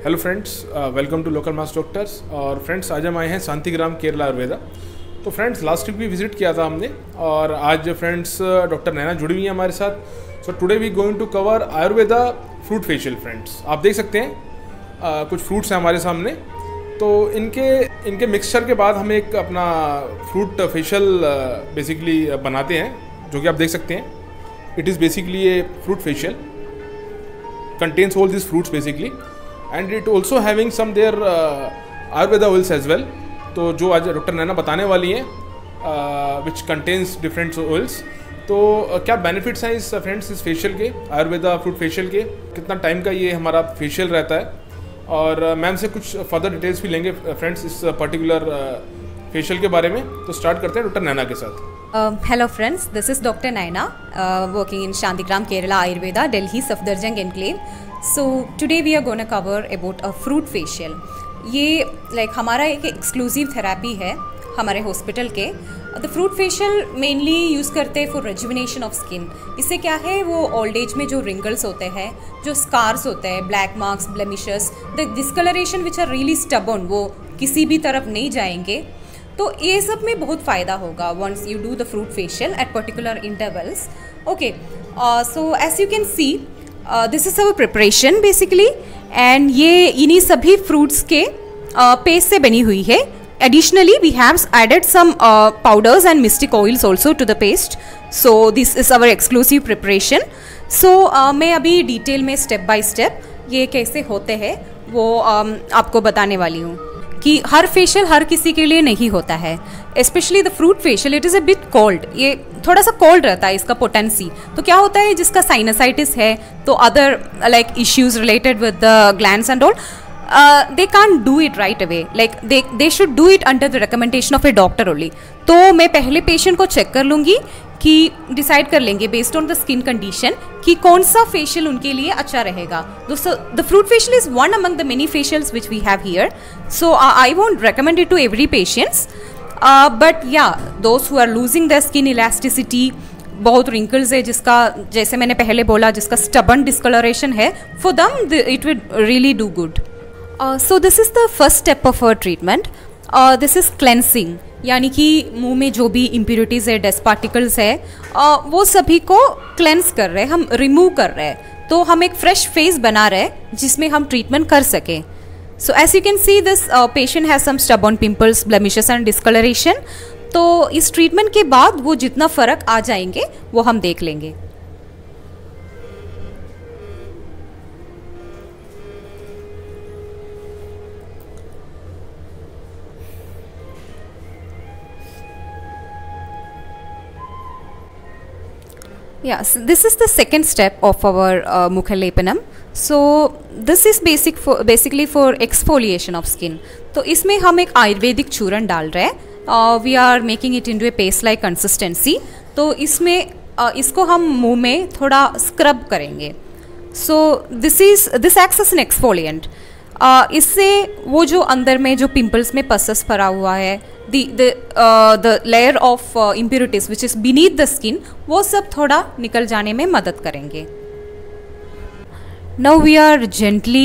Hello friends, welcome to local mass doctors. और friends, आज हम आए हैं शांतिग्राम केरला आयुर्वेदा। तो फ्रेंड्स, लास्ट वीक भी विजिट किया था हमने और आज फ्रेंड्स डॉक्टर नैना जुड़ी हुई है हमारे साथ। So today we going to cover Ayurveda fruit facial. Friends, आप देख सकते हैं कुछ फ्रूट्स हैं हमारे सामने। तो इनके मिक्सचर के बाद हम एक अपना फ्रूट फेशियल बेसिकली बनाते हैं, जो कि आप देख सकते हैं। It is basically a fruit facial, contains all these fruits basically, and it also having some their ayurveda oils as well। तो जो आज डॉक्टर नैना बताने वाली हैं which contains different oils। तो क्या बेनिफिट्स हैं इस फ्रेंड्स इस फेशियल के, आयुर्वेदा फ्रूट फेशियल के, कितना टाइम का ये हमारा फेशियल रहता है, और मैम से कुछ फर्दर डिटेल्स भी लेंगे फ्रेंड्स इस पर्टिकुलर फेशियल के बारे में। तो स्टार्ट करते हैं डॉक्टर नैना के साथ। Hello friends, this is Dr. Naina, working in Shantigram Kerala Ayurveda, Delhi Safdarjung Enclave. So today we are going to cover about a fruit facial। ये हमारा एक एक्सक्लूसिव थेरेपी है हमारे हॉस्पिटल के। The fruit facial mainly use करते हैं for rejuvenation of skin. इससे क्या है, वो ओल्ड एज में जो रिंकल्स होते हैं, जो स्कार्स होते हैं, black marks, blemishes, the discolouration which are really stubborn, वो किसी भी तरफ नहीं जाएंगे। तो ये सब में बहुत फ़ायदा होगा once you do the fruit facial at particular intervals. Okay, so as you can see this is our preparation basically, and ये इन्हीं सभी फ्रूट्स के पेस्ट से बनी हुई है। Additionally we have added some powders and mystic oils also to the paste. So this is our exclusive preparation. So मैं अभी डिटेल में स्टेप बाय स्टेप ये कैसे होते हैं वो आपको बताने वाली हूँ कि हर फेशियल हर किसी के लिए नहीं होता है। Specially the fruit facial, it is a bit cold, ये थोड़ा सा कोल्ड रहता है इसका पोटेंसी। तो क्या होता है, जिसका साइनसाइटिस है, तो other like issues related with the glands and all, they can't do it right away, like they should do it under the recommendation of a doctor only। तो मैं पहले पेशेंट को चेक कर लूँगी कि डिसाइड कर लेंगे based on the skin condition कि कौन सा फेशियल उनके लिए अच्छा रहेगा। दोस्तों, the fruit facial is one among the many facials which we have here. So I won't recommend it to every patients, but या दोस्त who are losing the skin elasticity, बहुत रिंकल्स है, जिसका जैसे मैंने पहले बोला, जिसका स्टबर्न डिस्कलरेशन है, for them it will really do good. So this is the first step of our treatment. This is cleansing, यानी कि मुंह में जो भी इम्प्योरिटीज़ है, डस्ट पार्टिकल्स है, वो सभी को क्लेंस कर रहे हैं, हम रिमूव कर रहे हैं। तो हम एक फ्रेश फेस बना रहे हैं जिसमें हम ट्रीटमेंट कर सकें। So as you can see this patient has some stubborn pimples, blemishes and discolouration. तो इस ट्रीटमेंट के बाद वो जितना फ़र्क आ जाएंगे वो हम देख लेंगे। Yes, this is the second step of our Mukhalepanam। So this is basically for exfoliation of skin। तो इसमें हम एक आयुर्वेदिक चूर्ण डाल रहे हैं। We are making it into a paste like consistency। तो इसमें इसको हम मुंह में थोड़ा स्क्रब करेंगे। So this acts as an exfoliant। इससे वो जो अंदर में जो पिंपल्स में पसस भरा हुआ है, the layer of impurities which is beneath the skin, वो सब थोड़ा निकल जाने में मदद करेंगे। Now we are gently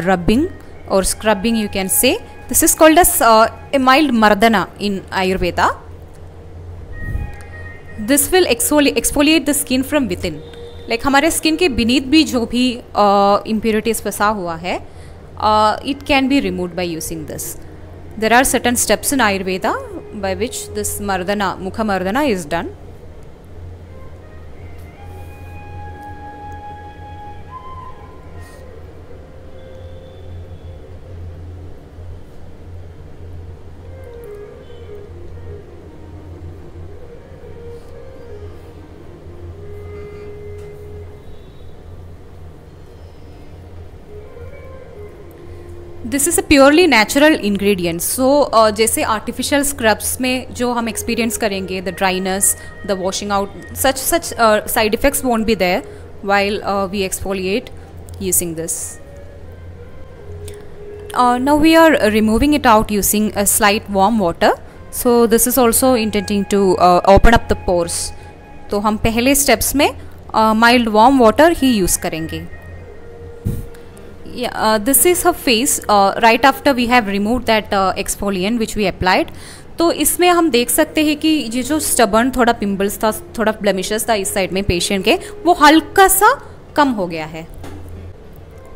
rubbing or scrubbing, you can say। This is called as a mild mardana in Ayurveda। This will exfoliate the skin from within। Like हमारे skin के beneath भी जो भी impurities फंसा हुआ है, it can be removed by using this। There are certain steps in Ayurveda by which this mardana, mukha mardana is done। This is a purely natural ingredient. So जैसे artificial scrubs में जो हम experience करेंगे, the dryness, the washing out, such side effects won't be there while we exfoliate using this। Now we are removing it out using a slight warm water। So this is also intending to open up the pores। तो हम पहले steps में mild warm water ही use करेंगे। Yeah, this is her face right after we have removed that exfoliant which we applied. तो इसमें हम देख सकते हैं कि ये जो स्टबर्न थोड़ा पिंपल्स था, थोड़ा ब्लेमिशेस था इस साइड में पेशेंट के, वो हल्का सा कम हो गया है.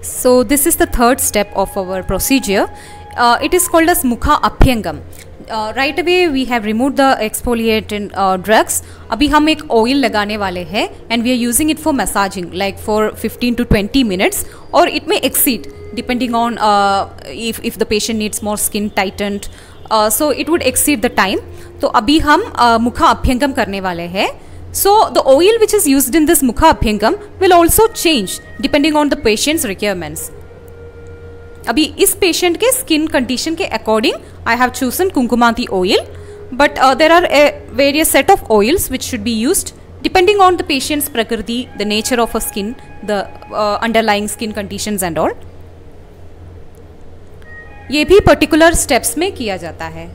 So this is the third step of our procedure. It is called as Mukha Abhyangam. Right away we have removed the exfoliating drugs. अभी हम एक oil लगाने वाले हैं and we are using it for massaging like for 15 to 20 minutes, or it may exceed depending on if the patient needs more skin tightened, so it would exceed the time. तो अभी हम मुखा अभ्यंगम करने वाले हैं. So the oil which is used in this Mukha Abhyangam will also change depending on the patient's requirements. अभी इस patient के स्किन कंडीशन के according I have chosen kumkumadi oil, but there are various set of oils which should be used depending on the patient's प्रकृति, the nature of a skin, the underlying skin conditions and all. ये भी particular steps में किया जाता है.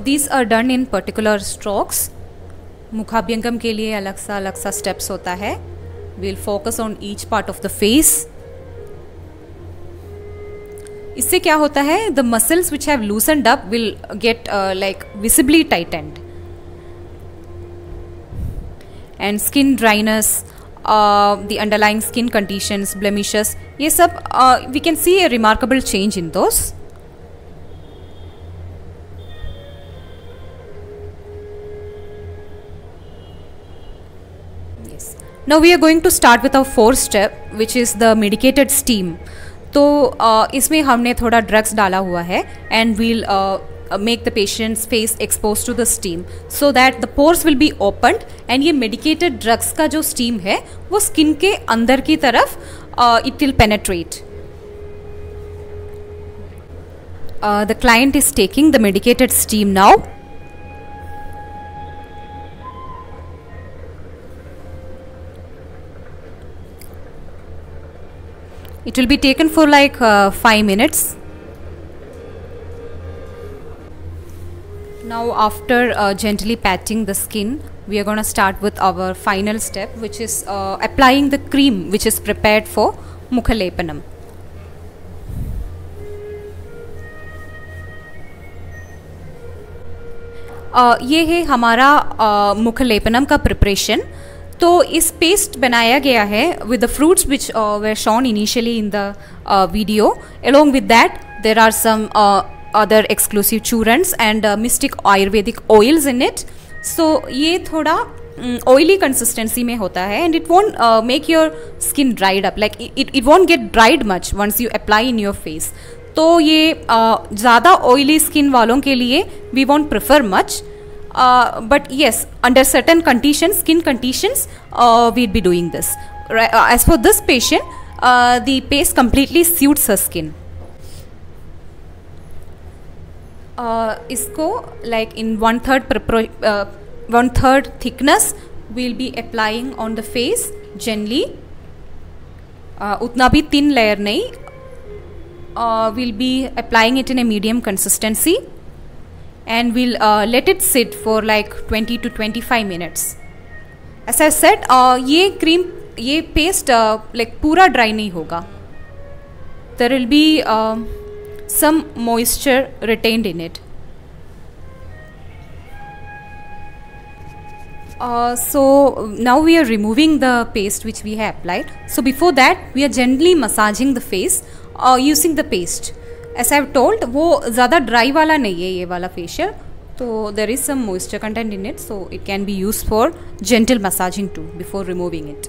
These are done in particular strokes. मुखाभ्यंगम के लिए अलग सा steps होता है. We'll focus on each part of the face. इससे क्या होता है? The muscles which have loosened up will get like visibly tightened. And skin dryness, the underlying skin conditions, blemishes, ये सब we can see a remarkable change in those. Now we are going to start with our fourth step, which is the medicated steam. तो इसमें हमने थोड़ा drugs डाला हुआ है and we'll make the patient's face exposed to the steam so that the pores will be opened and ये medicated drugs का जो steam है वो skin के अंदर की तरफ it will penetrate. The client is taking the medicated steam now. It will be taken for like 5 minutes. Now after gently patting the skin, we are going to start with our final step, which is applying the cream which is prepared for Mukhalepanam. ये है हमारा मुखलेपनम का preparation. तो इस paste बनाया गया है with the fruits which were shown initially in the video. Along with that, there are some other exclusive churans and mystic Ayurvedic oils in it. So ये थोड़ा oily consistency में होता है and it won't make your skin dried up. Like it won't get dried much once you apply in your face. तो ये ज़्यादा oily skin वालों के लिए we won't prefer much. But yes, under certain conditions, skin conditions, we'd be doing this. Right, as for this patient, the paste completely suits her skin. इसको like in 1/3 thickness, we'll be applying on the face gently. उतना भी thin layer नहीं. We'll be applying it in a medium consistency. And we'll let it sit for like 20 to 25 minutes. As I said, ये cream, ये paste like पूरा dry नहीं होगा. There will be some moisture retained in it. So now we are removing the paste which we have applied. So before that, we are gently massaging the face using the paste. As I have told, वो ज़्यादा dry वाला नहीं है ये वाला facial, तो there is some moisture content in it, so it can be used for gentle massaging too before removing it.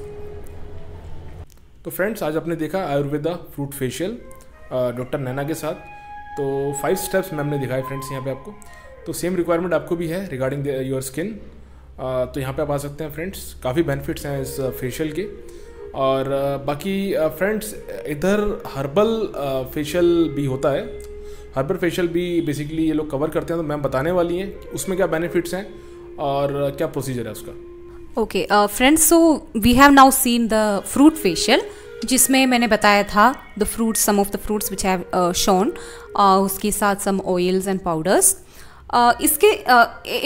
तो friends, आज आपने देखा आयुर्वेदा फ्रूट फेशियल डॉक्टर नैना के साथ. तो 5 स्टेप्स मैम ने दिखाए फ्रेंड्स यहाँ पे आपको. तो सेम रिक्वायरमेंट आपको भी है रिगार्डिंग योर स्किन. तो यहाँ पे आप आ सकते हैं फ्रेंड्स. काफ़ी बेनिफिट्स हैं इस फेशियल के. और बाकी फ्रेंड्स, इधर हर्बल फेशियल भी होता है. हर्बल फेशियल भी बेसिकली ये लोग कवर करते हैं. तो मैम बताने वाली हैं उसमें क्या बेनिफिट्स हैं और क्या प्रोसीजर है उसका. Okay friends, so we have now seen the fruit facial, जिसमें मैंने बताया था the fruits, some of the fruits which have shown, उसके साथ सम ऑयल्स एंड पाउडर्स। इसके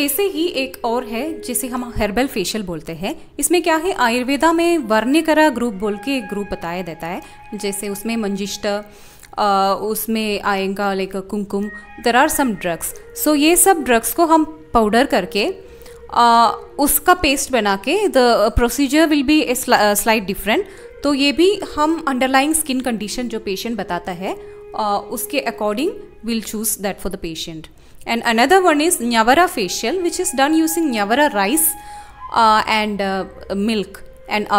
ऐसे ही एक और है जिसे हम हर्बल फेशियल बोलते हैं। इसमें क्या है, आयुर्वेदा में वर्णिकरा ग्रुप बोल के एक ग्रुप बताया देता है, जैसे उसमें मंजिष्ठ, उसमें आएगा लाइक कुमकुम, there are some drugs. So ये सब ड्रग्स को हम पाउडर करके उसका पेस्ट बना के, the procedure will be slight different. तो ये भी हम अंडरलाइंग स्किन कंडीशन जो पेशेंट बताता है उसके according will choose that for the patient. And another one is Nyavara facial, which is done using Nyavara rice and milk and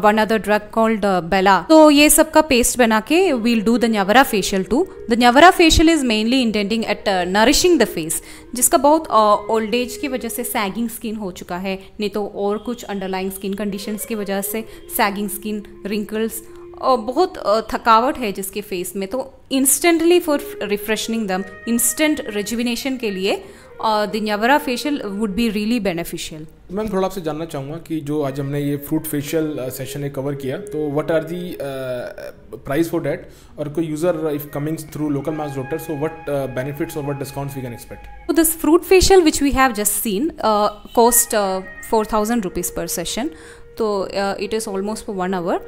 one other drug called Bella. तो ये सब का paste बना के we'll do the Nyavara facial too. The Nyavara facial is mainly intending at nourishing the face, जिसका बहुत old age की वजह से सैगिंग स्किन हो चुका है, नहीं तो और कुछ अंडरलाइंग स्किन कंडीशंस की वजह से सैगिंग स्किन, रिंकल्स, बहुत थकावट है जिसके फेस में, तो इंस्टेंटली फॉर रिफ्रेशनिंग दम, इंस्टेंट रिजुविनेशन के लिए the Njavara facial would be really beneficial. Ma'am थोड़ा आपसे जानना चाहूँगा कि जो आज हमने ये फ्रूट फेशियल सेशन कवर किया, तो what are the price for that, और कोई user if coming through local mass doctor, so what benefits और what discounts we can expect? This fruit facial which we have just seen cost 4,000 rupees per session, तो it is almost for 1 hour.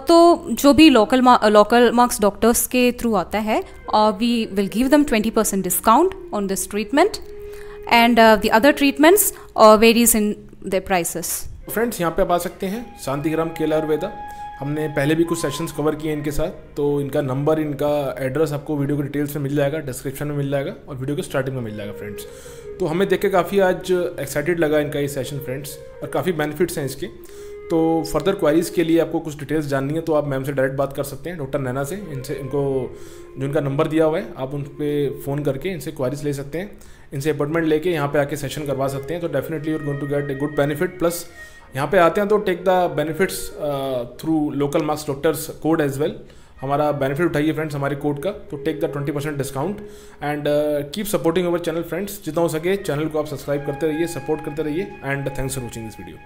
तो जो भी local marks doctors के through आता है, we will give them 20% discount on this treatment, and the other treatments varies in the prices. Friends, यहाँ पे आप आ सकते हैं शांतिग्राम केरला आयुर्वेदा। हमने पहले भी कुछ सेशंस कवर किए इनके साथ, तो इनका नंबर, इनका एड्रेस आपको वीडियो के डिटेल्स में मिल जाएगा, डिस्क्रिप्शन में मिल जाएगा और वीडियो के स्टार्टिंग में मिल जाएगा फ्रेंड्स। तो हमें देख के काफ़ी आज एक्साइटेड लगा इनका ये सेशन फ्रेंड्स, और काफ़ी बेनिफिट्स हैं इसके। तो फर्दर क्वारीज़ के लिए आपको कुछ डिटेल्स जाननी है तो आप मैम से डायरेक्ट बात कर सकते हैं, डॉक्टर नैना से। इनको जो इनका नंबर दिया हुआ है, आप उन पर फ़ोन करके इनसे क्वारीज ले सकते हैं, इनसे अपॉइंटमेंट लेके यहाँ पे आके सेशन करवा सकते हैं। तो definitely you are going to get a good benefit. Plus यहाँ पे आते हैं तो take the benefits through local marks doctors code as well. हमारा बेनिफिट उठाइए फ्रेंड्स हमारे कोड का, तो take the 20% discount and keep supporting our channel friends. जितना हो सके चैनल को आप सब्सक्राइब करते रहिए, सपोर्ट करते रहिए, and thanks for watching this video.